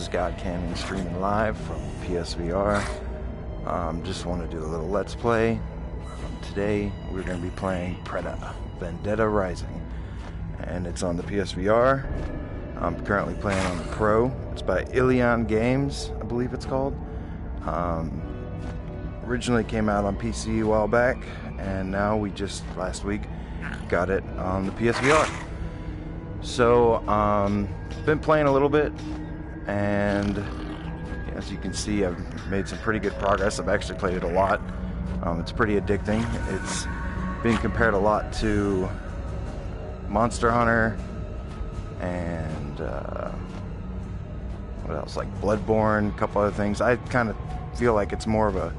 God Canyon streaming live from PSVR. Just want to do a little Let's Play. Today we're going to be playing Preta, Vendetta Rising, and it's on the PSVR. I'm currently playing on the Pro. It's by Ilion Games, I believe it's called. Originally came out on PC a while back, and now we just last week got it on the PSVR. So been playing a little bit, and as you can see, I've made some pretty good progress. I've actually played it a lot. It's pretty addicting. It's being compared a lot to Monster Hunter and what else, like Bloodborne, a couple other things. I kind of feel like it's more of a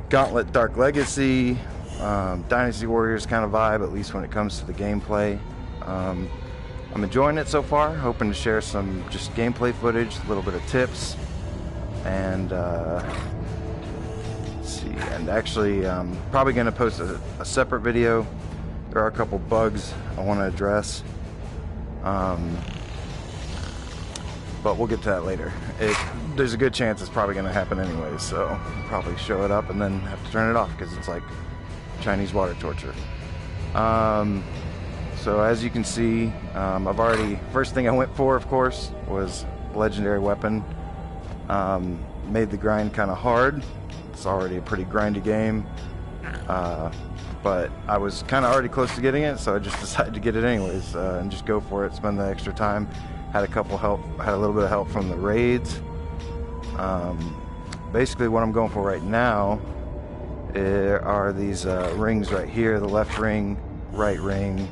Gauntlet Dark Legacy, Dynasty Warriors kind of vibe, at least when it comes to the gameplay. I'm enjoying it so far, hoping to share some just gameplay footage, a little bit of tips, and let's see, and actually probably going to post a separate video. There are a couple bugs I want to address, but we'll get to that later. There's a good chance it's probably going to happen anyways, so I'll probably show it up and then have to turn it off because it's like Chinese water torture. So as you can see, I've already, first thing I went for, of course, was legendary weapon. Made the grind kind of hard. It's already a pretty grindy game, but I was kind of already close to getting it, so I just decided to get it anyways, and just go for it, spend the extra had a little bit of help from the raids. Basically what I'm going for right now are these rings right here, the left ring, right ring,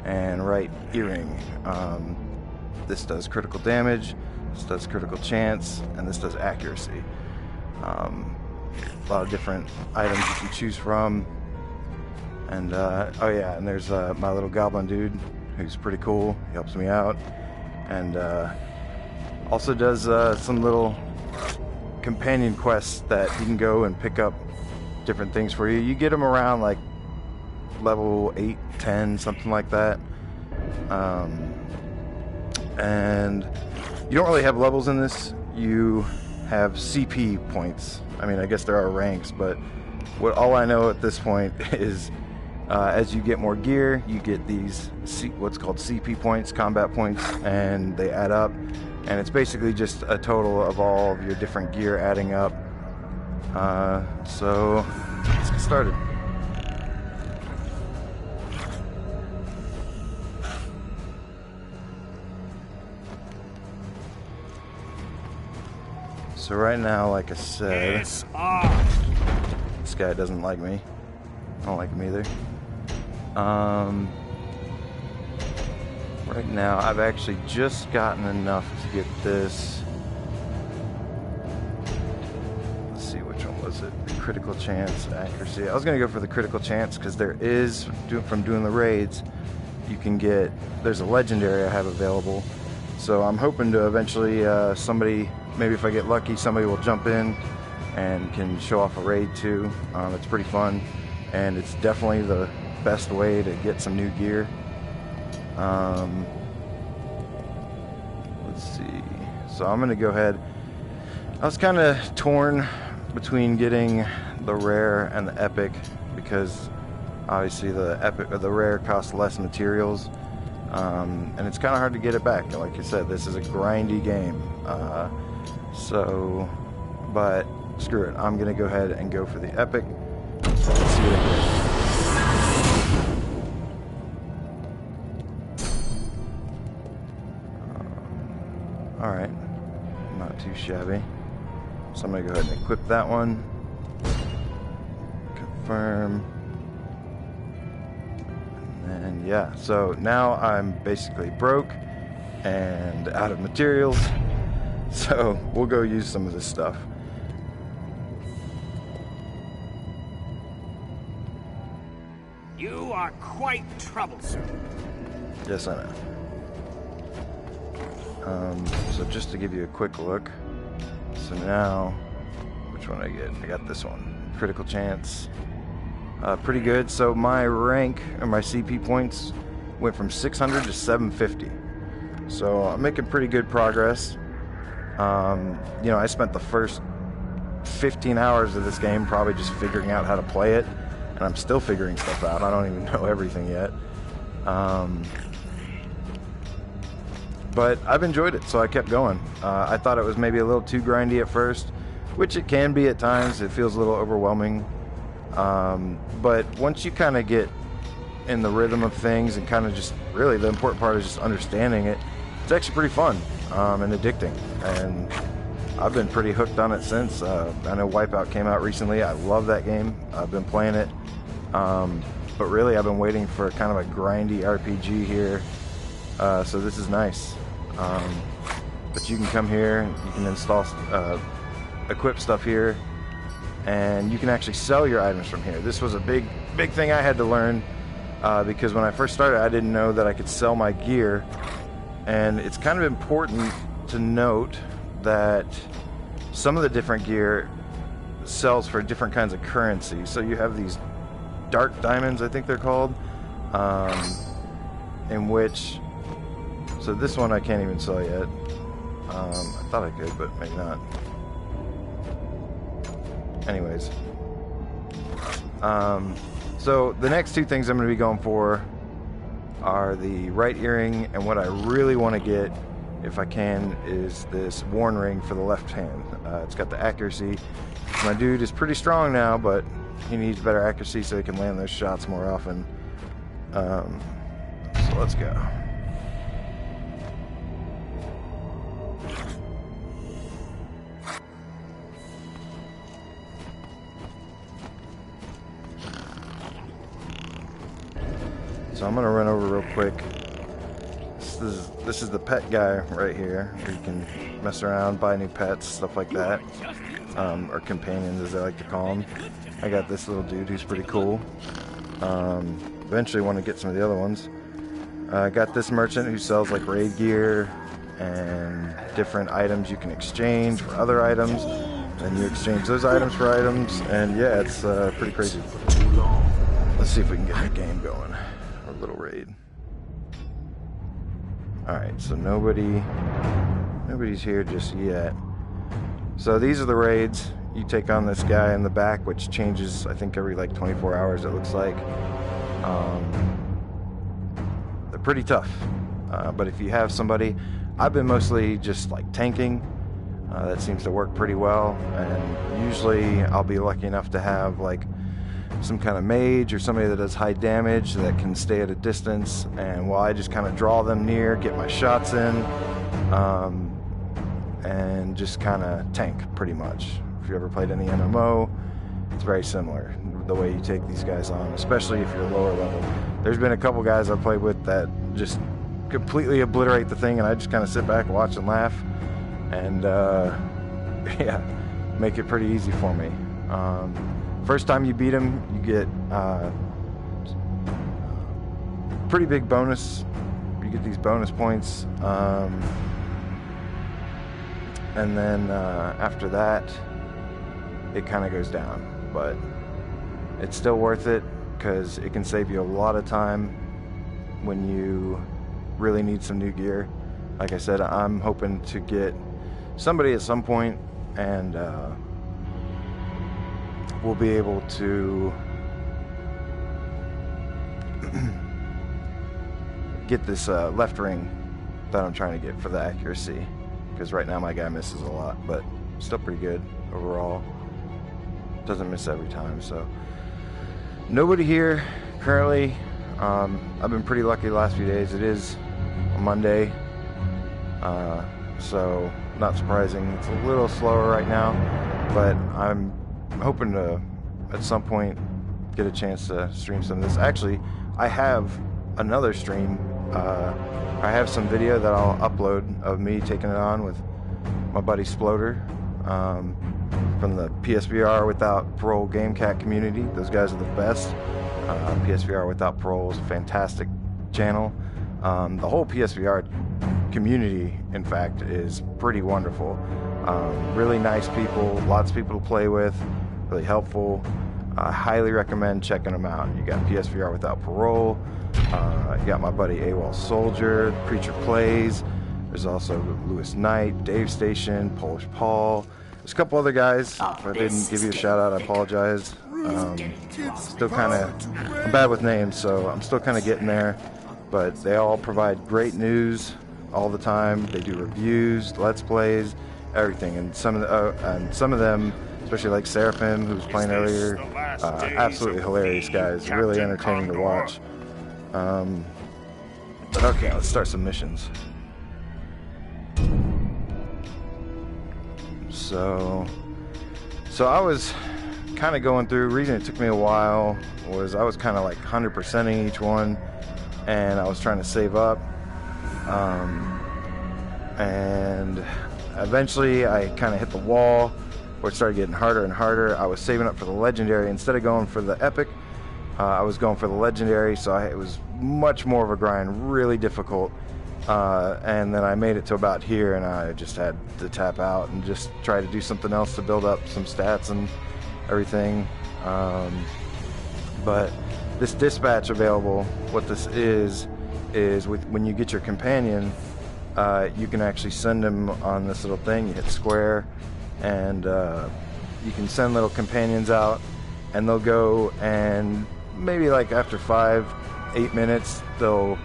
and right earring. This does critical damage, this does critical chance, and this does accuracy. A lot of different items you can choose from. And oh yeah, and there's my little goblin dude who's pretty cool. He helps me out, and also does some little companion quests that you can go and pick up different things for you. You get them around like level 8, 10, something like that. And you don't really have levels in this. You have CP points. I mean, I guess there are ranks, but all I know at this point is as you get more gear, you get these what's called CP points, combat points, and they add up. And it's basically just a total of all of your different gear adding up. So let's get started. So right now, like I said, this guy doesn't like me. I don't like him either. Right now, I've actually just gotten enough to get this. Let's see, which one was it? Critical chance, accuracy. I was going to go for the critical chance because there is, from doing the raids, you can get, there's a legendary I have available. So I'm hoping to eventually somebody, maybe if I get lucky, somebody will jump in and can show off a raid too. It's pretty fun, and it's definitely the best way to get some new gear. Let's see. So I'm gonna go ahead. I was kind of torn between getting the rare and the epic because obviously the rare costs less materials, and it's kind of hard to get it back. Like I said, this is a grindy game. But screw it. I'm gonna go ahead and go for the epic. Let's see what I get. Alright, not too shabby. So I'm going to go ahead and equip that one. Confirm. And then, yeah, so now I'm basically broke and out of materials. So we'll go use some of this stuff. You are quite troublesome. Yes, I know. So just to give you a quick look, so now, which one I get? I got this one, critical chance, pretty good. So my rank, or my CP points, went from 600 to 750. So I'm making pretty good progress. You know, I spent the first 15 hours of this game probably just figuring out how to play it, and I'm still figuring stuff out. I don't even know everything yet. But I've enjoyed it, so I kept going. I thought it was maybe a little too grindy at first, which it can be at times. It feels a little overwhelming. But once you kind of get in the rhythm of things and kind of just, really the important part is just understanding it, it's actually pretty fun and addicting. And I've been pretty hooked on it since. I know Wipeout came out recently. I love that game. I've been playing it. But really, I've been waiting for kind of a grindy RPG here. So this is nice. But you can come here, you can install, equip stuff here, and you can actually sell your items from here. This was a big thing I had to learn, because when I first started, I didn't know that I could sell my gear. And it's kind of important to note that some of the different gear sells for different kinds of currency. So you have these dark diamonds, I think they're called, in which, so this one I can't even sell yet. I thought I could, but maybe not. Anyways, so the next two things I'm going to be going for are the right earring, and what I really want to get, if I can, is this worn ring for the left hand. It's got the accuracy. My dude is pretty strong now, but he needs better accuracy so he can land those shots more often. So let's go. So I'm gonna run over real quick. This is the pet guy right here, where you can mess around, buy new pets, stuff like that, or companions as they like to call them. I got this little dude who's pretty cool. Eventually want to get some of the other ones. I got this merchant who sells like raid gear and different items you can exchange for other items, and you exchange those items for items, and yeah, it's pretty crazy. Let's see if we can get the game going. Our little raid. Alright, so nobody's here just yet. So these are the raids. You take on this guy in the back, which changes, I think, every like 24 hours, it looks like. They're pretty tough. But if you have somebody, I've been mostly just like tanking. That seems to work pretty well. And usually I'll be lucky enough to have like some kind of mage or somebody that does high damage that can stay at a distance, and while I just kind of draw them near, get my shots in, and just kind of tank pretty much. If you ever played any MMO, it's very similar, the way you take these guys on, especially if you're lower level. There's been a couple guys I've played with that just completely obliterate the thing, and I just kind of sit back, watch, and laugh, and yeah, make it pretty easy for me. First time you beat him, you get pretty big bonus. You get these bonus points, and then after that, it kind of goes down. But it's still worth it because it can save you a lot of time when you really need some new gear. Like I said, I'm hoping to get somebody at some point, and we'll be able to get this left ring that I'm trying to get for the accuracy, because right now my guy misses a lot, but still pretty good overall. Doesn't miss every time. So nobody here currently. I've been pretty lucky the last few days. It is a Monday, so not surprising. It's a little slower right now, but I'm hoping to at some point get a chance to stream some of this. Actually, I have another stream. I have some video that I'll upload of me taking it on with my buddy Sploder from the PSVR Without Parole Gamecat community. Those guys are the best. PSVR Without Parole is a fantastic channel. The whole PSVR community, in fact, is pretty wonderful. Really nice people, lots of people to play with, really helpful. I highly recommend checking them out. You got PSVR Without Parole, you got my buddy AWOL Soldier, Preacher Plays, There's also Lewis Knight, Davestation, Polish Paul. There's a couple other guys. If I didn't give you a shout out, I apologize. Still kind of, I'm bad with names, so I'm still kind of getting there. But they all provide great news all the time. They do reviews, let's plays, everything. And some of them, especially like Seraphim, who was playing earlier, absolutely hilarious guys, really entertaining to watch. But okay, let's start some missions. So I was kind of going through. The reason it took me a while was I was kind of like 100%ing each one, and I was trying to save up. And eventually I kind of hit the wall where it started getting harder and harder. I was saving up for the legendary instead of going for the epic. I was going for the legendary, so it was much more of a grind, really difficult. And then I made it to about here, and I just had to tap out and just try to do something else to build up some stats and everything. But this dispatch available, what this is when you get your companion, you can actually send him on this little thing. You hit square, and you can send little companions out, and they'll go, and maybe like after 5-8 minutes, they'll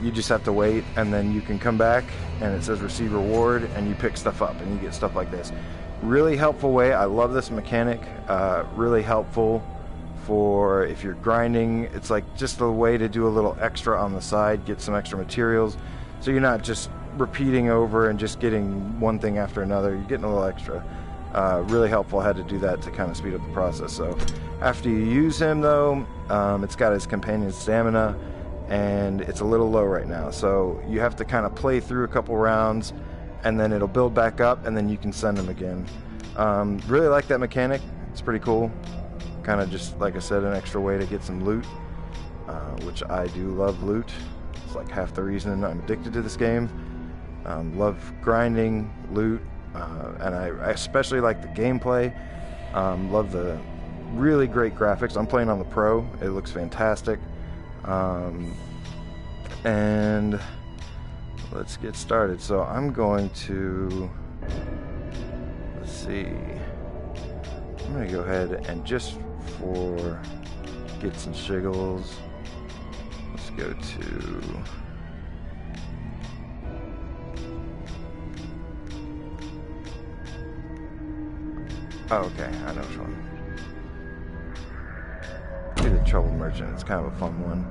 you just have to wait, and then you can come back and it says receive reward, and you pick stuff up and you get stuff like this. Really helpful way. I love this mechanic. Really helpful for if you're grinding. It's like just a way to do a little extra on the side, get some extra materials, so you're not just repeating over and just getting one thing after another. You're getting a little extra. Really helpful. I had to do that to kind of speed up the process. So after you use him though, it's got his companion stamina, and it's a little low right now, so you have to kind of play through a couple rounds, and then it'll build back up, and then you can send them again. Really like that mechanic. It's pretty cool. Kind of just, like I said, an extra way to get some loot, which I do love loot. It's like half the reason I'm addicted to this game. Love grinding, loot, and I especially like the gameplay. Love the really great graphics. I'm playing on the Pro. It looks fantastic. And let's get started. So I'm going to, let's see, I'm going to go ahead and just for gets and shiggles, let's go to, oh, okay, I know which one. Do the Trouble Merchant. It's kind of a fun one.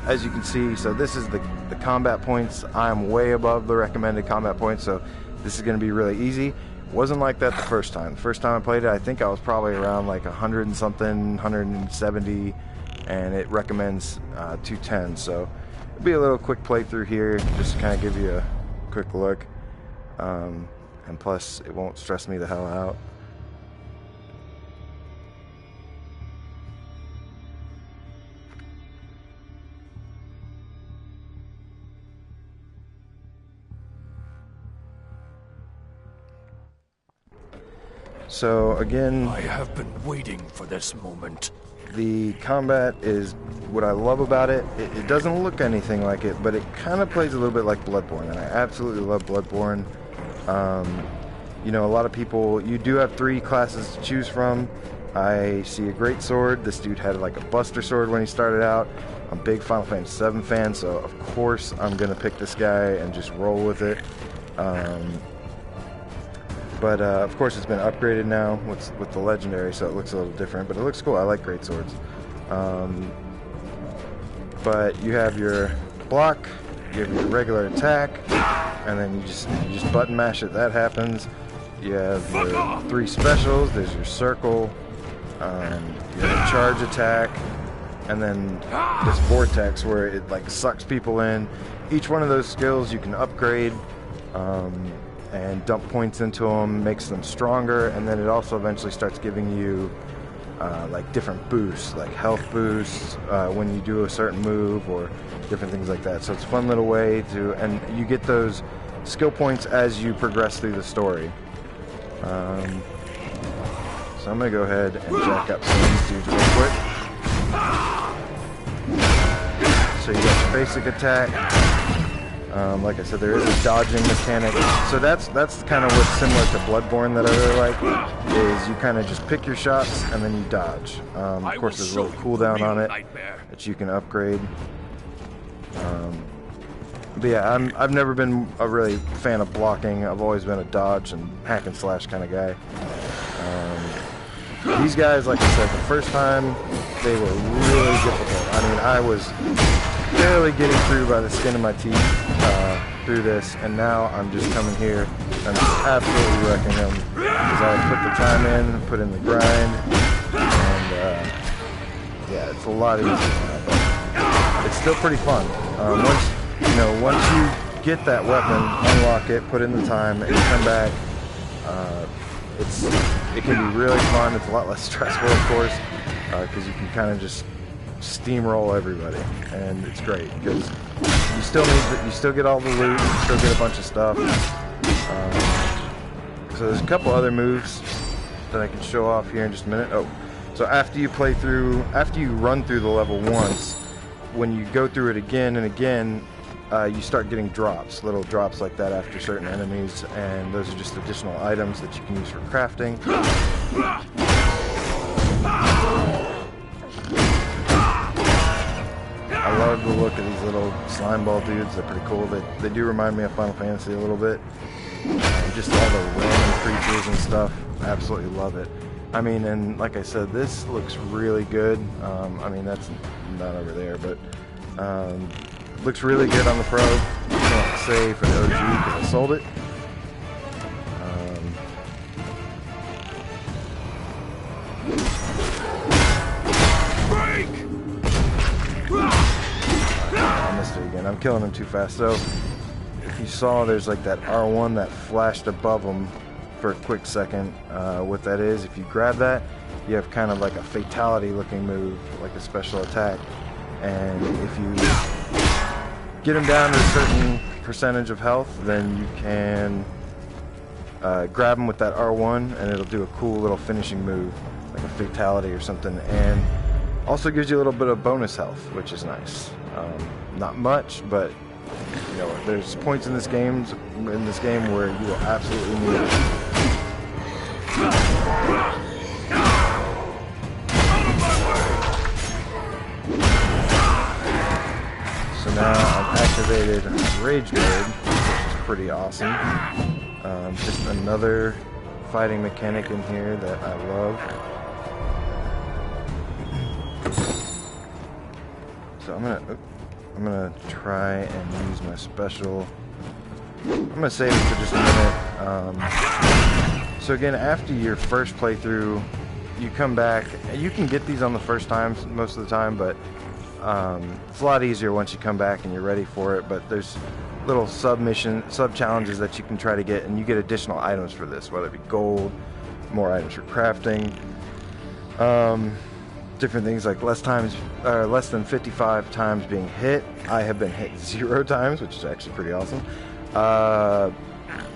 As you can see, so this is the combat points. I'm way above the recommended combat points, so this is going to be really easy. Wasn't like that the first time. The first time I played it, I think I was probably around like 100 and something, 170, and it recommends 210. So it'll be a little quick playthrough here, just to kind of give you a quick look, and plus it won't stress me the hell out. So again, I have been waiting for this moment. The combat is what I love about it. It doesn't look anything like it, but it kind of plays a little bit like Bloodborne, and I absolutely love Bloodborne. You know, a lot of people, you do have 3 classes to choose from. I see a great sword. This dude had like a Buster sword when he started out. I'm a big Final Fantasy VII fan, so of course I'm gonna pick this guy and just roll with it. But of course it's been upgraded now with the legendary, so it looks a little different, but it looks cool. I like great swords. But you have your block, you have your regular attack, and then you just button mash it. That happens. You have your 3 specials. There's your circle, you have a charge attack, and then this vortex where it like sucks people in. Each one of those skills you can upgrade. And dump points into them, makes them stronger, and then it also eventually starts giving you like different boosts, like health boosts when you do a certain move, or different things like that. So it's a fun little way to, and you get those skill points as you progress through the story. So I'm gonna go ahead and jack up some of these dudes real quick. So you got your basic attack, Like I said, there is a dodging mechanic, so that's kind of what's similar to Bloodborne that I really like, is you kind of just pick your shots and then you dodge. Of course, there's a little cooldown on it that you can upgrade. But yeah, I've never been a really fan of blocking. I've always been a dodge and hack and slash kind of guy. These guys, like I said, the first time, they were really difficult. I mean, I was barely getting through by the skin of my teeth through this, and now I'm just coming here and just absolutely wrecking them because I put the time in, put in the grind, and yeah, it's a lot easier now, but it's still pretty fun. Once you get that weapon, unlock it, put in the time, and you come back, it can be really fun. It's a lot less stressful, of course, because you can kind of just steamroll everybody, and it's great because you still get all the loot, you still get a bunch of stuff. So there's a couple other moves that I can show off here in just a minute. Oh, so after you run through the level once, when you go through it again and again, you start getting drops, little drops like that after certain enemies, and those are just additional items that you can use for crafting. I love the look of these little slime ball dudes. They're pretty cool. They do remind me of Final Fantasy a little bit. Just all the random creatures and stuff. I absolutely love it. I mean, and like I said, this looks really good. I mean, that's not over there, but looks really good on the Pro. Can't say for the OG because I sold it. I missed it again. I'm killing him too fast. So if you saw, there's like that R1 that flashed above him for a quick second. What that is, if you grab that, you have kind of like a fatality looking move, like a special attack, and if you get him down to a certain percentage of health, then you can grab him with that R1 and it'll do a cool little finishing move, like a fatality or something, and also gives you a little bit of bonus health, which is nice. Not much, but you know, there's points in this game where you will absolutely need it. So now I've activated Rage Mode, which is pretty awesome. Just another fighting mechanic in here that I love. So I'm gonna try and use my special. I'm gonna save it for just a minute. So again, after your first playthrough, you come back. You can get these on the first time most of the time, but it's a lot easier once you come back and you're ready for it. But there's little sub challenges that you can try to get, and you get additional items for this, whether it be gold, more items for crafting, different things like less than 55 times being hit. I have been hit 0 times, which is actually pretty awesome.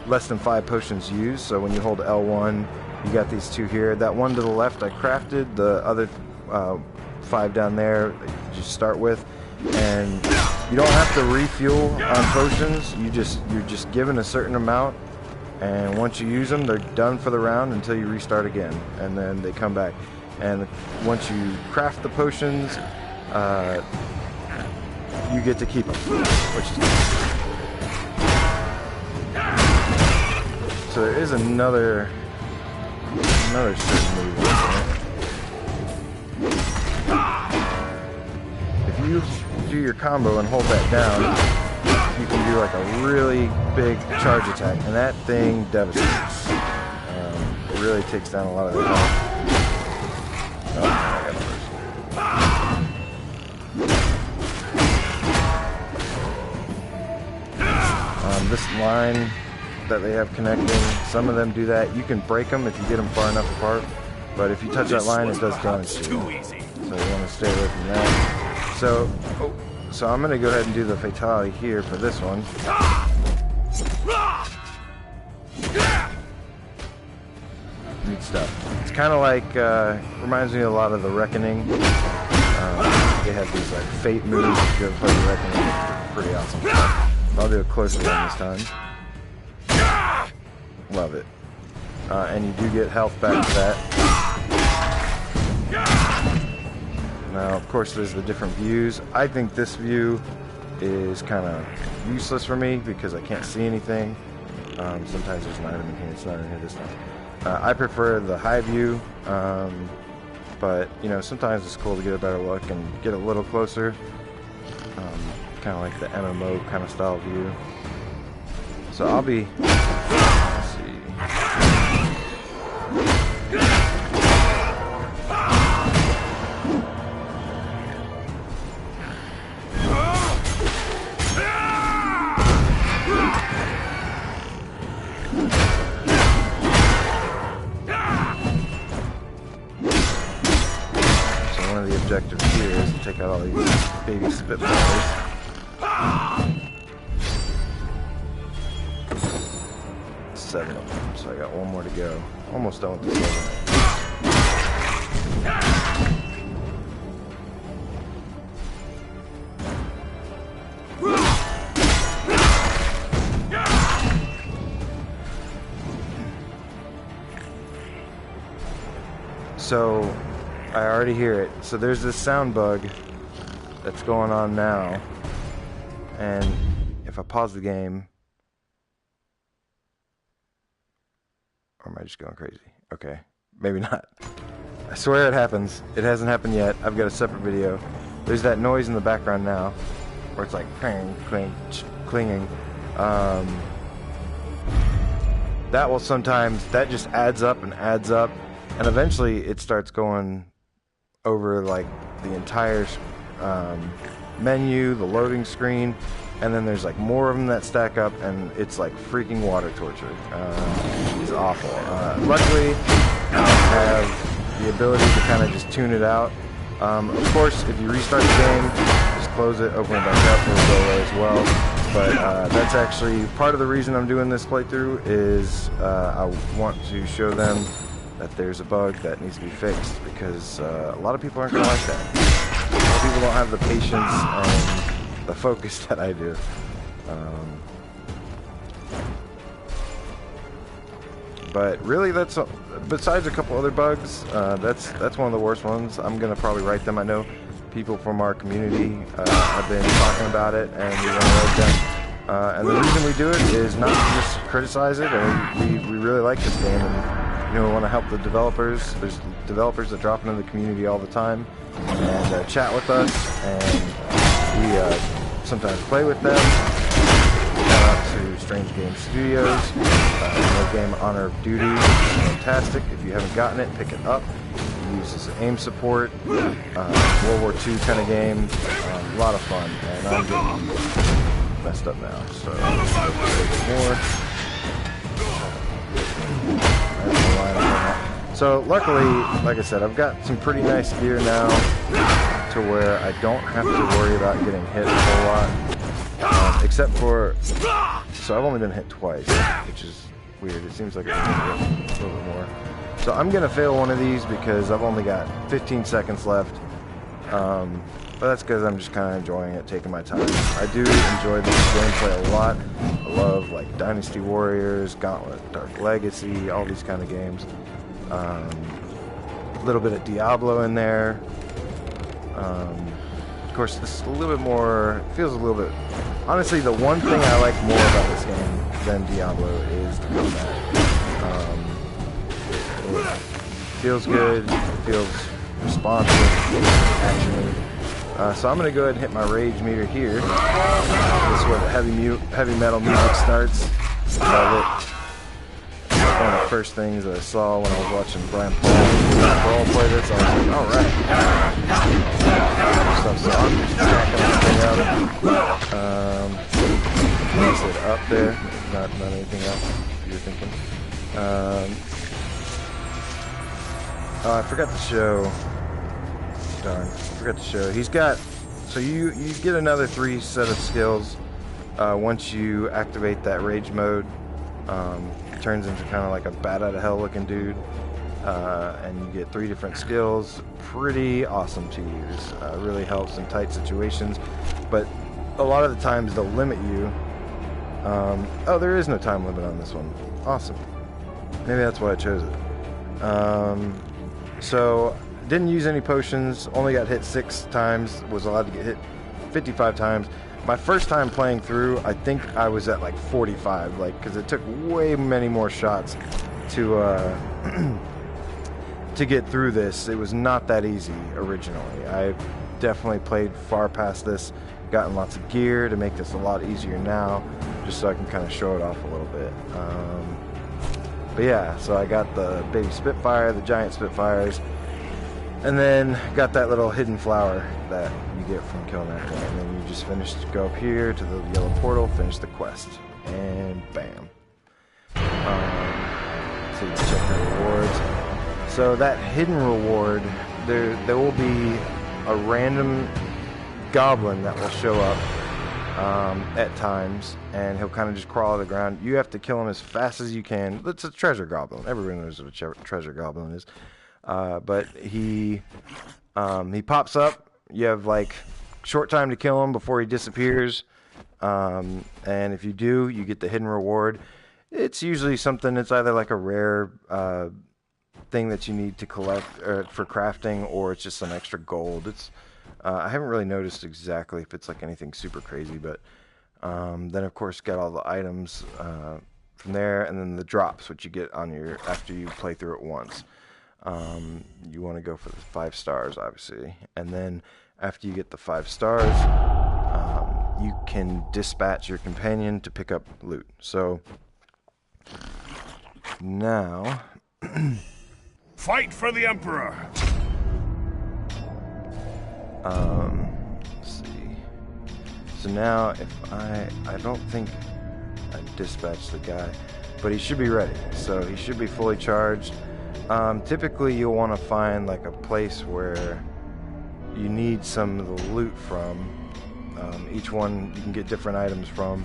Less than 5 potions used. So when you hold L1, you got these 2 here. That one to the left I crafted. The other 5 down there that you start with, and you don't have to refuel on potions. You're just given a certain amount, and once you use them, they're done for the round until you restart again, and then they come back. And once you craft the potions, you get to keep them, which is nice. So there is another certain move. If you do your combo and hold that down, you can do like a really big charge attack, and that thing devastates. It really takes down a lot of the health. Oh, I got first. This line that they have connecting, some of them do that. You can break them if you get them far enough apart, but if you touch that line, it does damage to you. So you want to stay away from that. So I'm going to go ahead and do the fatality here for this one. Neat stuff. It's kind of like, reminds me a lot of the Reckoning. They have these like fate moves. If you ever play the Reckoning, it's pretty awesome stuff. I'll do a closer one this time. Love it. And you do get health back to that. Now, of course, there's the different views. I think this view is kind of useless for me because I can't see anything. Sometimes there's an item in here. It's not in here this time. I prefer the high view, but you know, sometimes it's cool to get a better look and get a little closer. Kind of like the MMO kind of style view. So I'll be. Let's see. Objective here is to take out all these baby spitfires. 7 of them, so I got one more to go. Almost done with the 7. So I already hear it. So there's this sound bug that's going on now, and if I pause the game, or am I just going crazy? Okay, maybe not. I swear it happens. It hasn't happened yet. I've got a separate video. There's that noise in the background now, where it's like clang, clang, clinging. That will sometimes, that just adds up, and eventually it starts going over like the entire menu, the loading screen, and then there's like more of them that stack up, and it's like freaking water torture. It's awful. Luckily, I have the ability to kind of just tune it out. Of course, if you restart the game, just close it, open it back up, it'll go away as well. But that's actually part of the reason I'm doing this playthrough is I want to show them that there's a bug that needs to be fixed, because a lot of people aren't going to like that. A lot of people don't have the patience and the focus that I do. But really, that's besides a couple other bugs, that's one of the worst ones. I'm going to probably write them. I know people from our community have been talking about it, and we want to write them. And the reason we do it is not to just criticize it, and we really like this game, and you know, we want to help the developers. There's developers that drop into the community all the time and chat with us, and we sometimes play with them. Shout out to Strange Game Studios. No Game Honor of Duty is fantastic. If you haven't gotten it, pick it up. It uses aim support, World War II kind of game. A lot of fun, and I'm getting messed up now, so let's go a bit more. So luckily, like I said, I've got some pretty nice gear now to where I don't have to worry about getting hit a whole lot, except for, so I've only been hit twice, which is weird. It seems like it's a little bit more. So I'm gonna fail one of these because I've only got 15 seconds left, but that's because I'm just kind of enjoying it, taking my time. I do enjoy this gameplay a lot. I love like Dynasty Warriors, Gauntlet, Dark Legacy, all these kind of games. A little bit of Diablo in there. Of course, this is a little bit more, feels a little bit, honestly, the one thing I like more about this game than Diablo is the combat. It feels good, it feels responsive, actiony. So I'm going to go ahead and hit my rage meter here. This is where the heavy metal music starts. Love it. One of the first things that I saw when I was watching Brian Parole play this, I was like, alright. So I'm just jacking everything up. I said up there, not anything else you're thinking. Oh, I forgot to show. Darn, I forgot to show. He's got, so you get another 3 set of skills once you activate that rage mode. Turns into kind of like a bat out of hell looking dude, and you get 3 different skills. Pretty awesome to use. Really helps in tight situations, but a lot of the times they'll limit you Oh, there is no time limit on this one. Awesome. Maybe that's why I chose it. So, didn't use any potions, only got hit 6 times, was allowed to get hit 55 times. My first time playing through, I think I was at like 45, like, because it took way many more shots to to get through this. It was not that easy originally. I definitely played far past this, gotten lots of gear to make this a lot easier now, just so I can kind of show it off a little bit. But yeah, so I got the baby Spitfire, the giant Spitfires, and then got that little hidden flower that you get from killing that guy. And then you just go up here to the yellow portal, finish the quest, and bam. So you can check the rewards. So that hidden reward, there will be a random goblin that will show up at times, and he'll kind of just crawl to the ground. You have to kill him as fast as you can. It's a treasure goblin. Everyone knows what a treasure goblin is. But he pops up. You have like short time to kill him before he disappears. And if you do, you get the hidden reward. It's usually something. It's either like a rare thing that you need to collect for crafting, or it's just some extra gold. It's I haven't really noticed exactly if it's like anything super crazy, but then of course get all the items from there, and then the drops, which you get on your after you play through it once. You want to go for the 5 stars, obviously, and then after you get the 5 stars, you can dispatch your companion to pick up loot. So now, fight for the Emperor. Let's see. So now, if I don't think I dispatched the guy, but he should be ready. So he should be fully charged. Typically you'll want to find like a place where you need some of the loot from. Each one you can get different items from,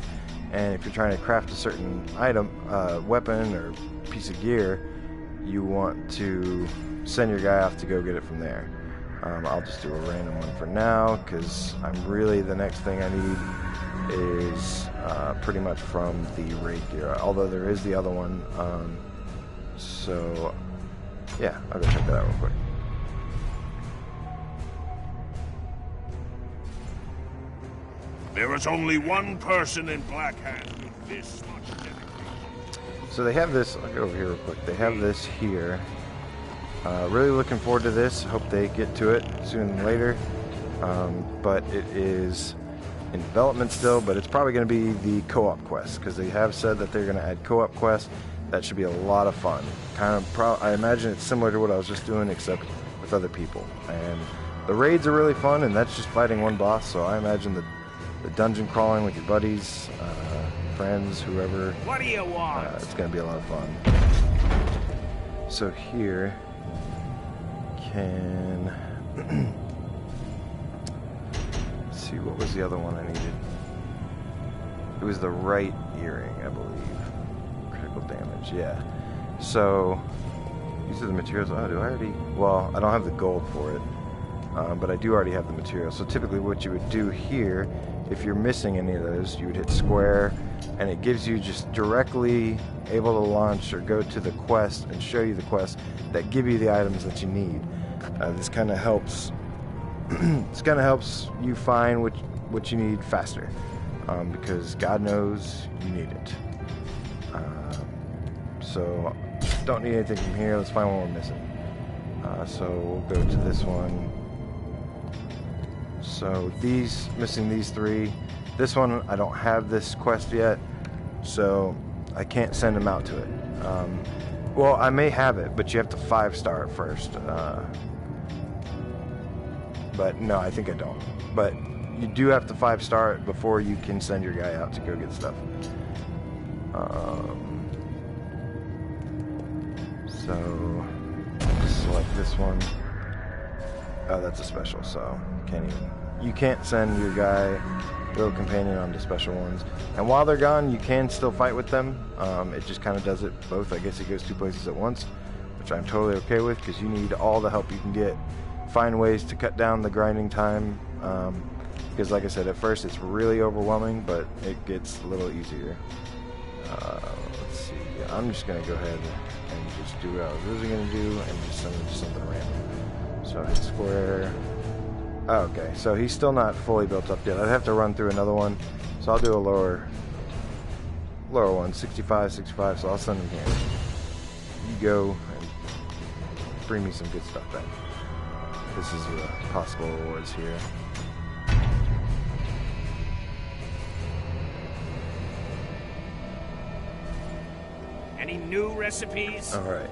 and if you're trying to craft a certain item, weapon or piece of gear, you want to send your guy off to go get it from there. I'll just do a random one for now, because the next thing I need is pretty much from the raid gear, although there is the other one. So yeah, I'll go check that out real quick. There is only one person in Black Hand with this much dedication. So they have this, I'll go over here real quick. They have this here. Really looking forward to this. Hope they get to it sooner than later. But it is in development still, but it's probably going to be the co-op quest, because they have said that they're going to add co-op quests. That should be a lot of fun. I imagine it's similar to what I was just doing, except with other people. And the raids are really fun, and that's just fighting one boss, so I imagine the dungeon crawling with your buddies, friends, whoever. What do you want? It's going to be a lot of fun. So here can let's see, what was the other one I needed? It was the right earring, I believe. Critical damage, yeah. So these are the materials. Oh, do I already? Well, I don't have the gold for it, but I do already have the materials. So typically what you would do here, if you're missing any of those, you would hit square, and it gives you just directly able to launch or go to the quest and show you the quests that give you the items that you need. This kind of helps. This kind of helps you find what you need faster, because God knows you need it. So don't need anything from here. Let's find what we're missing. So we'll go to this one. So missing these 3. This one, I don't have this quest yet, so I can't send them out to it. Well, I may have it, but you have to 5-star it first. But no, I think I don't. But you do have to 5-star it before you can send your guy out to go get stuff. So select this one. Oh, that's a special, so you can't send your guy, little companion, onto special ones. And while they're gone, you can still fight with them. It just kind of does it both. I guess it goes 2 places at once, which I'm totally okay with, because you need all the help you can get. Find ways to cut down the grinding time, because like I said, at first it's really overwhelming, but it gets a little easier. Let's see. I'm just gonna go ahead and just do what I was really gonna do and just send him to something random. So hit square. Oh, okay, so he's still not fully built up yet. I'd have to run through another one, so I'll do a lower one, 65, 65. So I'll send him here. You go and bring me some good stuff back. This is the possible rewards here. Any new recipes? Alright.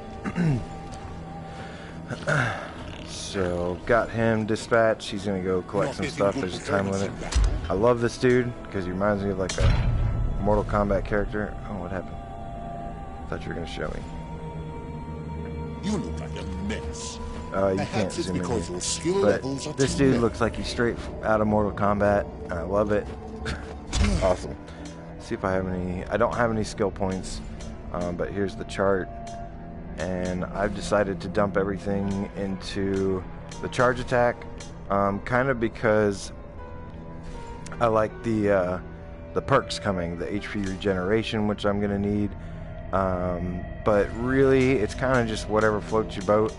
So, got him dispatched. He's gonna go collect some stuff. There's a time limit. I love this dude because he reminds me of like a Mortal Kombat character. Oh, what happened? Thought you were gonna show me. You look like a mess. You can't zoom in here. But this dude looks like he's straight out of Mortal Kombat. I love it. Awesome. See if I have any. I don't have any skill points, but here's the chart. And I've decided to dump everything into the charge attack, kind of because I like the perks coming, the HP regeneration, which I'm gonna need. But really, it's kind of just whatever floats your boat.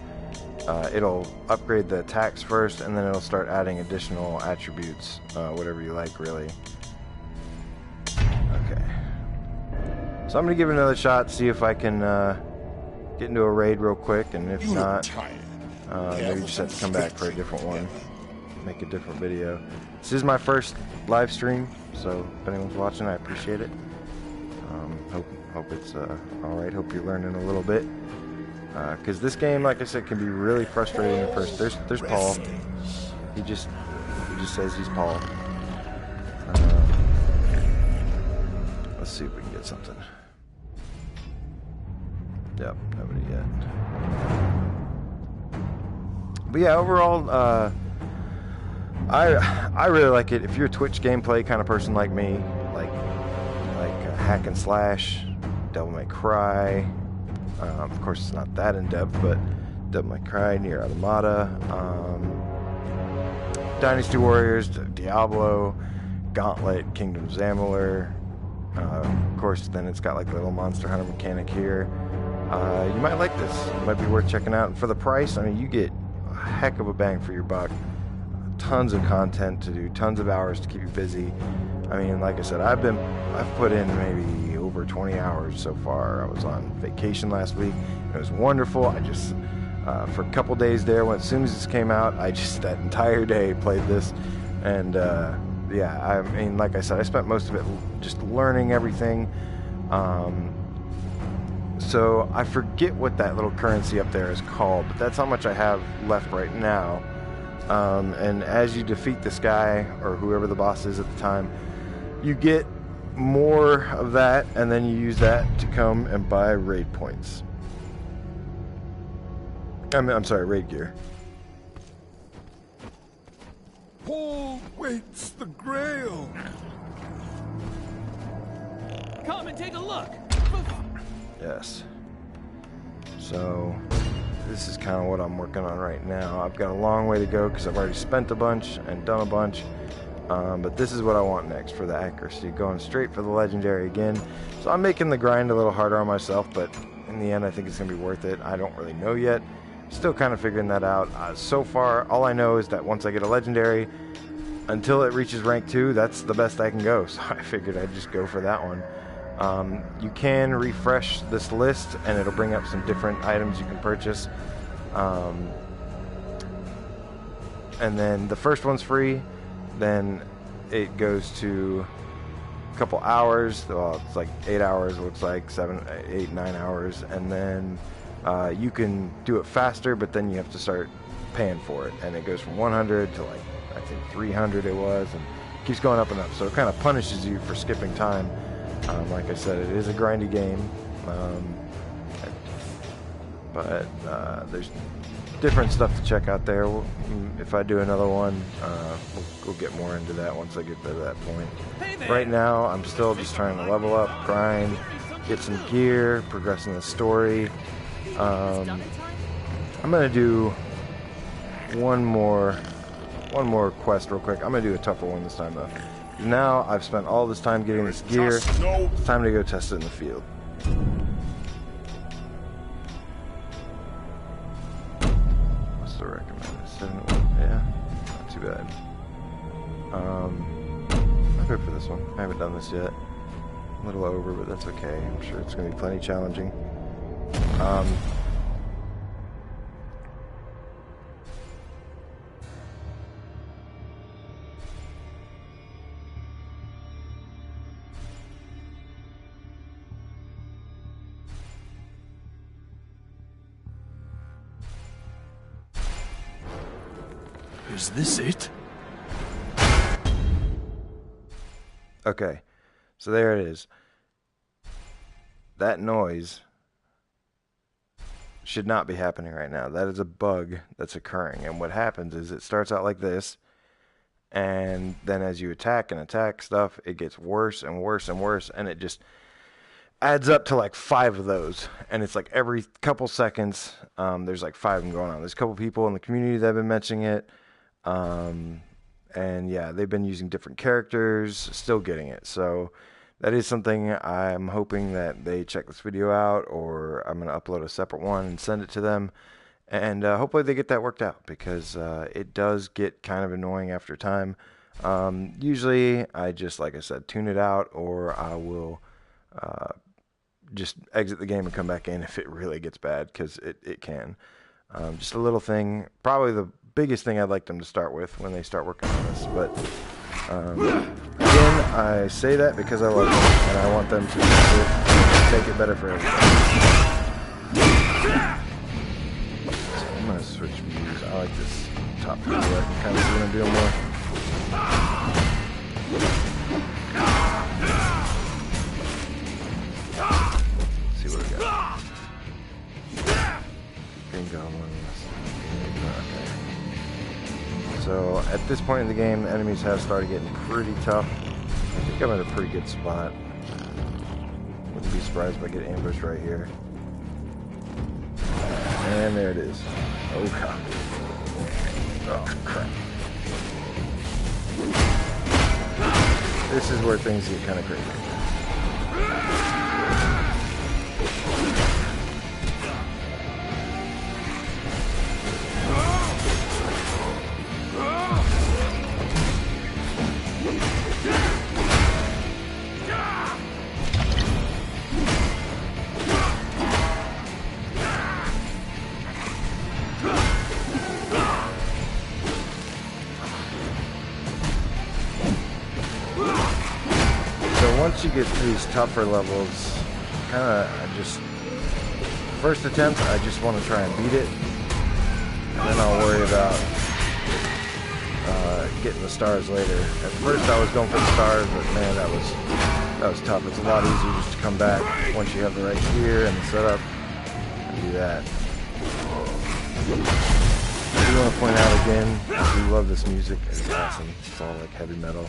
It'll upgrade the attacks first, and then it'll start adding additional attributes, whatever you like, really. Okay. So I'm gonna give it another shot, see if I can get into a raid real quick, and if not, maybe just have to come back for a different one, make a different video. This is my first live stream, so if anyone's watching, I appreciate it. Hope it's alright, hope you're learning a little bit. Because this game, like I said, can be really frustrating at first. There's Paul. He just says he's Paul. Let's see if we can get something. Yep, nobody yet. But yeah, overall, I really like it. If you're a Twitch gameplay kind of person like me, like hack and slash, Devil May Cry. Of course, it's not that in depth, but Devil May Cry, Nier Automata, Dynasty Warriors, Diablo, Gauntlet, Kingdoms Amalur. Of course, then it's got like the little Monster Hunter mechanic here. You might like this. It might be worth checking out. And for the price, I mean, you get a heck of a bang for your buck. Tons of content to do, tons of hours to keep you busy. I mean, like I said, I've put in maybe over 20 hours so far. I was on vacation last week. It was wonderful. I just, for a couple days there, as soon as this came out, I just, that entire day played this. And, yeah, I mean, like I said, I spent most of it just learning everything. So I forget what that little currency up there is called, but that's how much I have left right now. And as you defeat this guy, or whoever the boss is at the time, you get more of that, and then you use that to come and buy raid points. I'm sorry, raid gear. Paul waits the Grail. Come and take a look. Yes. So this is kind of what I'm working on right now. I've got a long way to go because I've already spent a bunch and done a bunch. But this is what I want next for the accuracy, going straight for the legendary again. So I'm making the grind a little harder on myself, but in the end I think it's going to be worth it. I don't really know yet. Still kind of figuring that out. So far, all I know is that once I get a legendary, until it reaches rank 2, that's the best I can go. So I figured I'd just go for that one. You can refresh this list and it'll bring up some different items you can purchase. And then the first one's free. Then it goes to a couple hours. Well, it's like 8 hours, it looks like 7, 8, 9 hours. And then you can do it faster, but then you have to start paying for it. And it goes from 100 to like, I think 300 it was, and keeps going up and up. So it kind of punishes you for skipping time. Like I said, it is a grindy game. But there's different stuff to check out there. If I do another one, we'll get more into that once I get to that point. Right now, I'm still just trying to level up, grind, get some gear, progress in the story. I'm going to do one more one more quest real quick. I'm gonna do a tougher one this time though. Now I've spent all this time getting this gear. It's time to go test it in the field. What's the recommended? 7? Yeah, not too bad. I'll go for this one. I haven't done this yet. A little over, but that's okay. I'm sure it's gonna be plenty challenging. Is this it? Okay, so there it is. That noise should not be happening right now. That is a bug that's occurring. And what happens is it starts out like this, and then as you attack and attack stuff, it gets worse and worse and worse, and it just adds up to like 5 of those. And it's like every couple seconds, there's like 5 of them going on. There's a couple people in the community that have been mentioning it. And yeah, they've been using different characters, still getting it. So that is something I'm hoping that they check this video out, or I'm going to upload a separate one and send it to them. And hopefully they get that worked out, because it does get kind of annoying after time. Usually I just, like I said, tune it out, or I will just exit the game and come back in if it really gets bad, because it can. Just a little thing, probably the biggest thing I'd like them to start with when they start working on this. But again, I say that because I love them, and I want them to make it better for everyone. So I'm going to switch views. I like this top view. I can kind of see what I'm doing more. Let's see what we got. Green Goblin. So at this point in the game, the enemies have started getting pretty tough. I think I'm in a pretty good spot. Wouldn't be surprised if I get ambushed right here. And there it is. Oh god. Oh crap. This is where things get kind of crazy. Once you get to these tougher levels, first attempt, I just want to try and beat it, and then I'll worry about getting the stars later. At first I was going for the stars, but man, that was tough. It's a lot easier just to come back once you have the right gear and the setup and do that. I do want to point out again, I do love this music. It's awesome. It's all like heavy metal.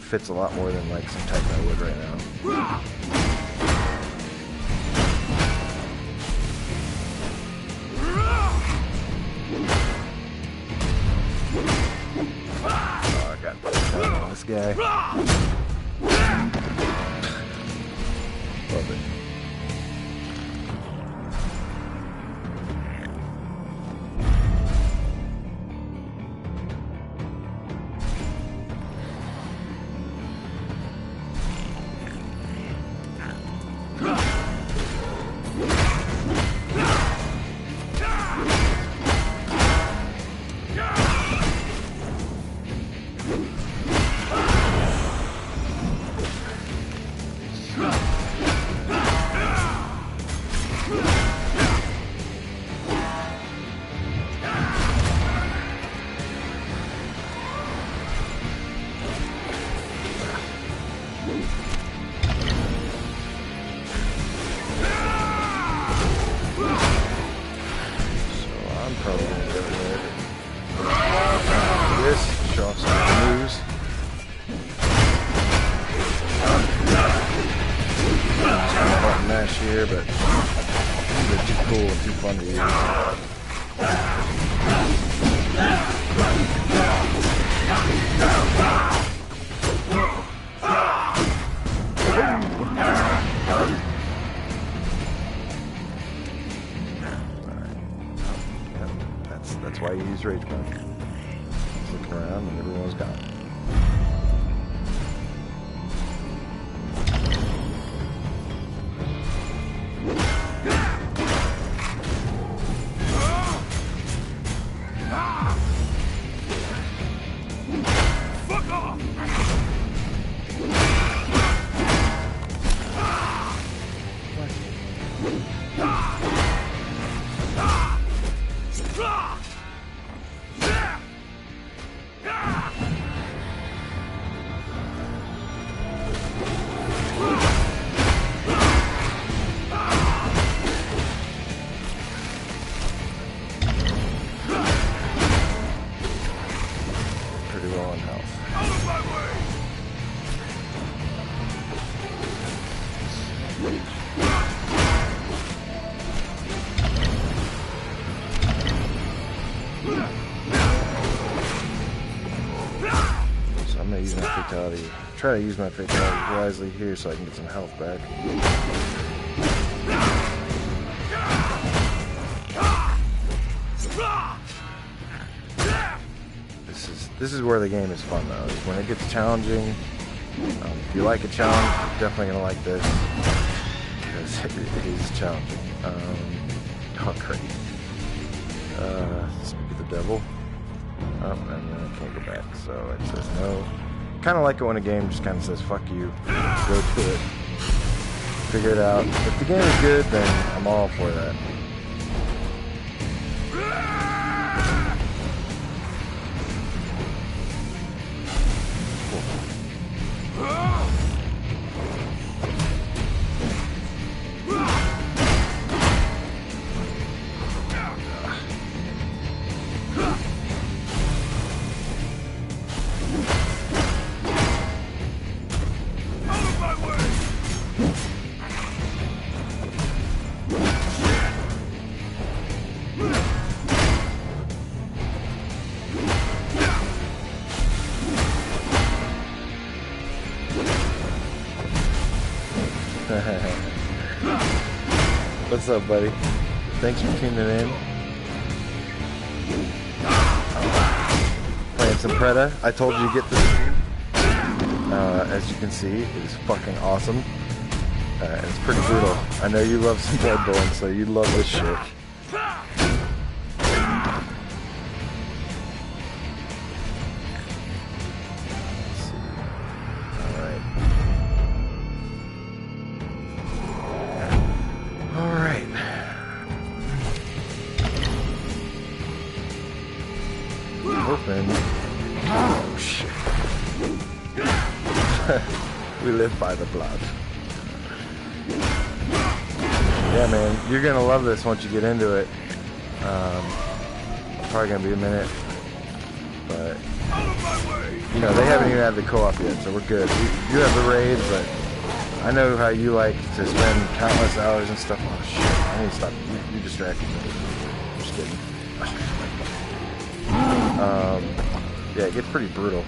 Fits a lot more than like some type I would right now. Oh, I got this guy. Love it. Here, but they're too cool and too fun to use. That's why you use Rage Bug. Just looking around and everyone's gone. Try to use my fatality wisely here so I can get some health back. This is where the game is fun though. When it gets challenging, if you like a challenge, you're definitely gonna like this because it is challenging. Oh great! Speak of the devil. Oh, and then I can't go back, so it says no. Kind of like it when a game just kind of says fuck you, go to it, figure it out. If the game is good, then I'm all for that. What's up, buddy? Thanks for tuning in. Playing some Preta. I told you to get this. As you can see, it is fucking awesome. And it's pretty brutal. I know you love some Bloodborne, so you love this shit. Oh shit. We live by the blood. Yeah, man, you're gonna love this once you get into it. Probably gonna be a minute, but you know they haven't even had the co-op yet, so we're good. You have the raid, but I know how you like to spend countless hours and stuff. Oh shit! I need to stop. You distracted me. I'm just kidding. Yeah, it gets pretty brutal.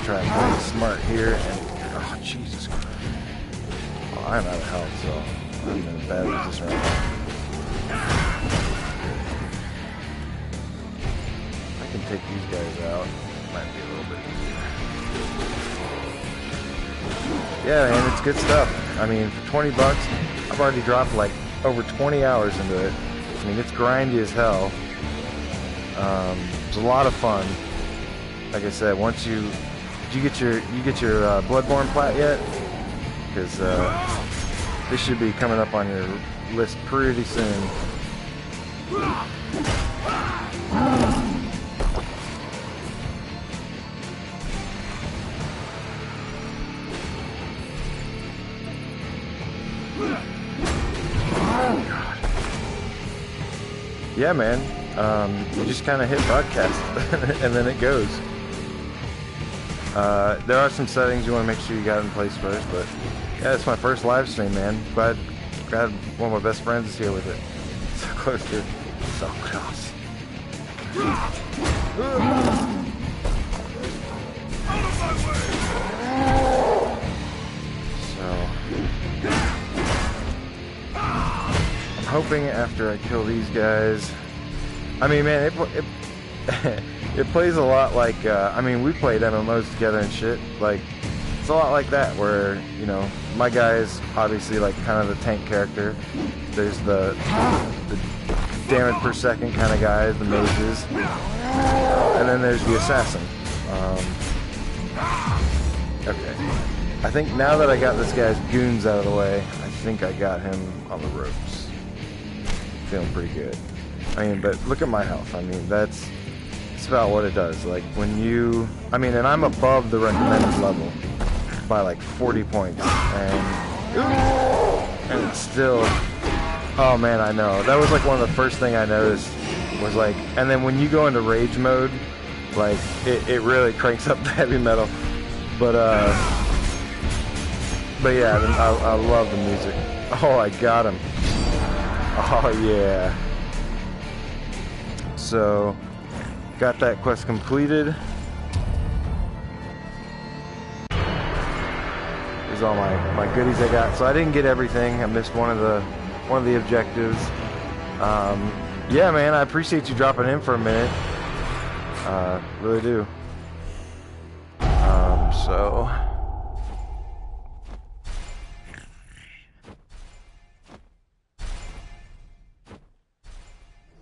Try and play smart here, and oh Jesus Christ! Oh, I'm out of health, so I'm in a bad position right now. I can take these guys out. Might be a little bit easier. Yeah, man, it's good stuff. I mean, for 20 bucks, I've already dropped like over 20 hours into it. I mean, it's grindy as hell. It's a lot of fun. Like I said, once you get your Bloodborne plat yet? Because this should be coming up on your list pretty soon. yeah, man, you just kind of hit broadcast and then it goes. There are some settings you want to make sure you got in place first, but yeah, it's my first live stream, man. Glad one of my best friends is here with it. So close, dude. So close. So I'm hoping after I kill these guys, I mean, man, it plays a lot like, I mean, we played MMOs together and shit. Like, it's a lot like that, where, you know, my guy is obviously like kind of the tank character. There's the damage per second kind of guys, the mages, and then there's the assassin. Okay, I think now that I got this guy's goons out of the way, I think I got him on the ropes. Feeling pretty good. I mean, but look at my health. I mean, that's about what it does. Like when you, I mean, and I'm above the recommended level by like 40 points, and it's still, oh man, I know. That was like one of the first thing I noticed was like, and then when you go into rage mode, like it really cranks up the heavy metal. But yeah, I love the music. Oh, I got him. Oh yeah. So, got that quest completed. Here's all my goodies I got. So I didn't get everything. I missed one of the objectives. Yeah, man, I appreciate you dropping in for a minute. Really do. So.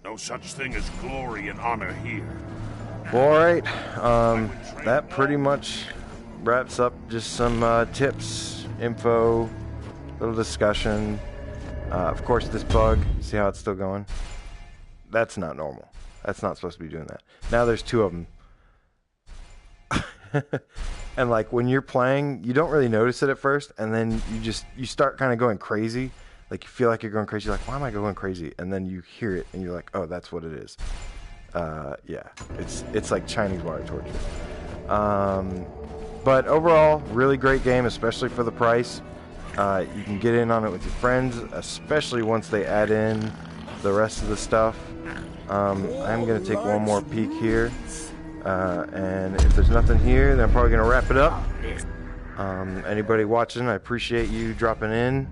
No such thing as glory and honor here. Alright, that pretty much wraps up just some tips, info, little discussion. Of course, this bug, see how it's still going? That's not normal. That's not supposed to be doing that. Now there's two of them. And like when you're playing, you don't really notice it at first, and then you start kind of going crazy. Like you feel like you're going crazy. You're like, why am I going crazy? And then you hear it, and you're like, oh, that's what it is. Yeah, it's like Chinese water torture. But overall, really great game, especially for the price. You can get in on it with your friends, especially once they add in the rest of the stuff. I'm gonna take one more peek here, and if there's nothing here, then I'm probably gonna wrap it up. Anybody watching, I appreciate you dropping in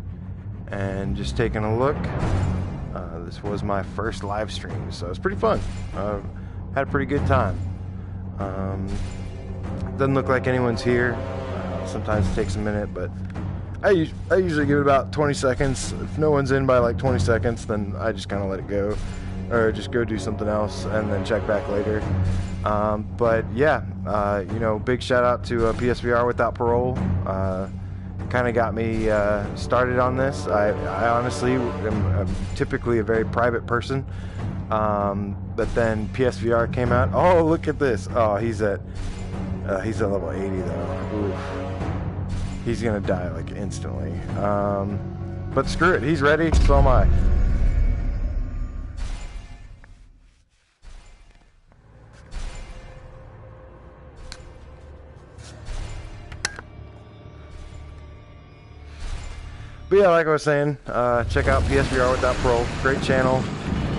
and just taking a look. This was my first live stream, so it was pretty fun. Had a pretty good time. Doesn't look like anyone's here. Sometimes it takes a minute, but I usually give it about 20 seconds. If no one's in by like 20 seconds, then I just kind of let it go, or just go do something else and then check back later. But yeah, you know, big shout out to PSVR Without Parole. Kind of got me started on this. I honestly am typically a very private person, but then PSVR came out. Oh, look at this! Oh, he's at level 80 though. Oof. He's gonna die like instantly. But screw it, he's ready. So am I. But yeah, like I was saying, check out PSVR Without Parole. Great channel.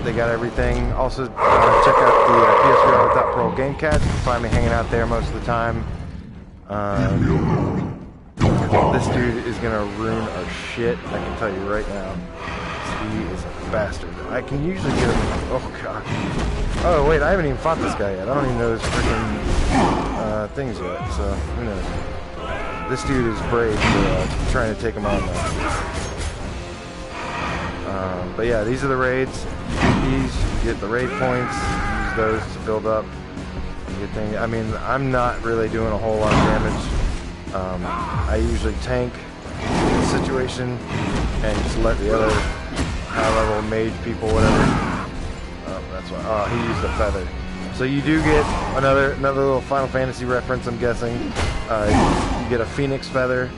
They got everything. Also, check out the PSVR Without Parole Gamecats. You can find me hanging out there most of the time. This dude is gonna ruin our shit. I can tell you right now. He is a bastard. I can usually get him. Oh god. Oh wait, I haven't even fought this guy yet. I don't even know his freaking things yet. So who knows? This dude is brave for trying to take him on now. But yeah, these are the raids. You do these, you get the raid points, use those to build up. I mean, I'm not really doing a whole lot of damage. I usually tank the situation and just let the other high-level mage people, whatever. Oh, that's why. Oh, he used a feather. So you do get another little Final Fantasy reference, I'm guessing. You get a phoenix feather,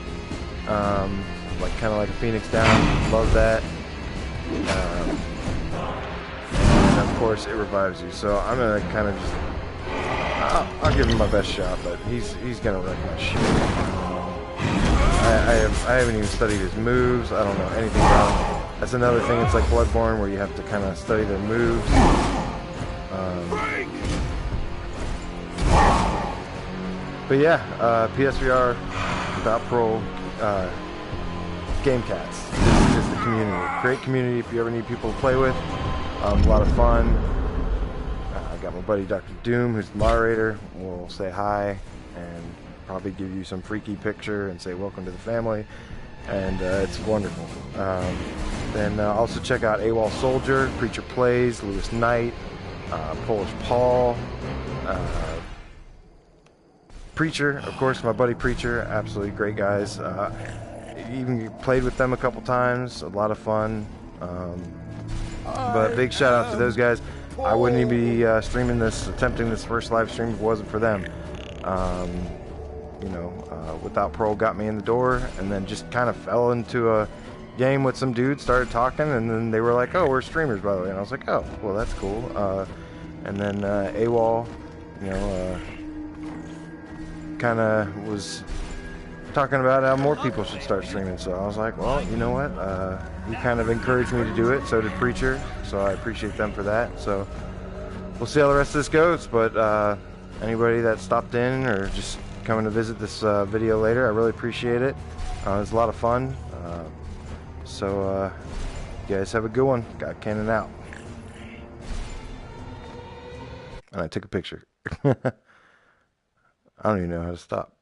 like kind of like a phoenix down. Love that. And of course, it revives you. So I'm gonna kind of just, I'll give him my best shot, but he's gonna wreck my shit. I haven't even studied his moves. I don't know anything about him. That's another thing. It's like Bloodborne, where you have to kind of study their moves. But yeah, PSVR without Parole, Gamecats is the community. Great community if you ever need people to play with. A lot of fun. I got my buddy Dr. Doom, who's the moderator. We'll say hi and probably give you some freaky picture and say welcome to the family. And it's wonderful. Then also check out AWOL Soldier, Preacher Plays, Lewis Knight, Polish Paul, Preacher, of course, my buddy Preacher, absolutely great guys. Even played with them a couple times, a lot of fun. But big shout out to those guys. I wouldn't even be streaming this, attempting this first live stream if it wasn't for them. You know, Without Parole got me in the door, and then just kind of fell into a game with some dudes, started talking, and then they were like, "Oh, we're streamers, by the way," and I was like, "Oh, well, that's cool." And then AWOL, you know, kind of was talking about how more people should start streaming, so I was like, well, you know what, he kind of encouraged me to do it, so did Preacher, so I appreciate them for that. So we'll see how the rest of this goes, but anybody that stopped in or just coming to visit this video later, I really appreciate it. It was a lot of fun. So you guys have a good one. Got Cannon out. And I took a picture. I don't even know how to stop.